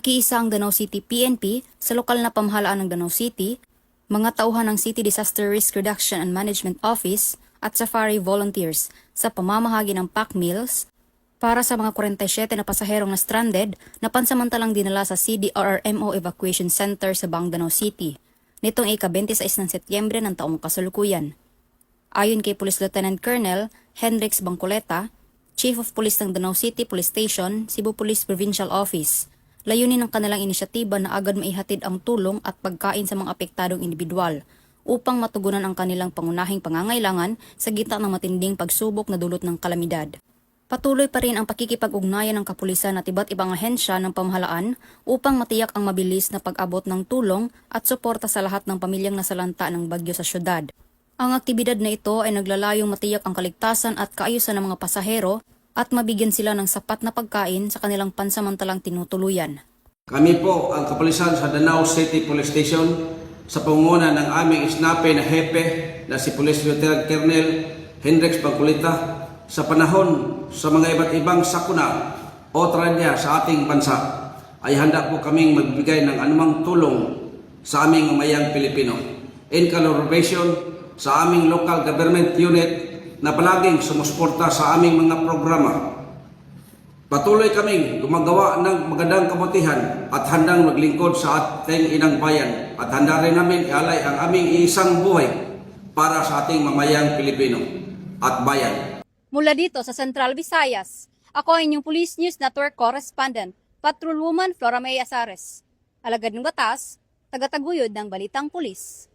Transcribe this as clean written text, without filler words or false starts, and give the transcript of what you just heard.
Nakiisa ang Danau City PNP sa lokal na pamahalaan ng Danau City, mga tauhan ng City Disaster Risk Reduction and Management Office at Safari Volunteers sa pamamahagi ng pack meals para sa mga 47 na pasaherong na stranded na pansamantalang dinala sa CDRRMO Evacuation Center sa Bang Danau City nitong ika-26 ng Setyembre ng taong kasalukuyan. Ayon kay Police Lieutenant Colonel Hendrix Bangcoleta, Chief of Police ng Danau City Police Station, Cebu Police Provincial Office, layunin ng kanilang inisyatiba na agad maihatid ang tulong at pagkain sa mga apektadong individual upang matugunan ang kanilang pangunahing pangangailangan sa gitna ng matinding pagsubok na dulot ng kalamidad. Patuloy pa rin ang pakikipag-ugnayan ng kapulisan at iba't ibang ahensya ng pamahalaan upang matiyak ang mabilis na pag-abot ng tulong at suporta sa lahat ng pamilyang nasalanta ng bagyo sa syudad. Ang aktibidad na ito ay naglalayong matiyak ang kaligtasan at kaayusan ng mga pasahero at mabigyan sila ng sapat na pagkain sa kanilang pansamantalang tinutuluyan. Kami po ang kapulisan sa Danau City Police Station sa pangunguna ng aming isnape na hepe na si Police Lieutenant Colonel Hendrix Bangcoleta sa panahon sa mga iba't ibang sakuna o trahedya sa ating bansa ay handa po kaming magbigay ng anumang tulong sa aming mamayang Pilipino in collaboration sa aming local government unit na palaging sumusuporta sa aming mga programa. Patuloy kaming gumagawa ng magandang kabutihan at handang maglingkod sa ating inang bayan at handa rin namin ialay ang aming isang buhay para sa ating mamayang Pilipino at bayan. Mula dito sa Central Visayas, ako ang inyong Police News Network Correspondent, Patrolwoman Flora May Azares. Alagad ng batas, tagataguyod ng Balitang Pulis.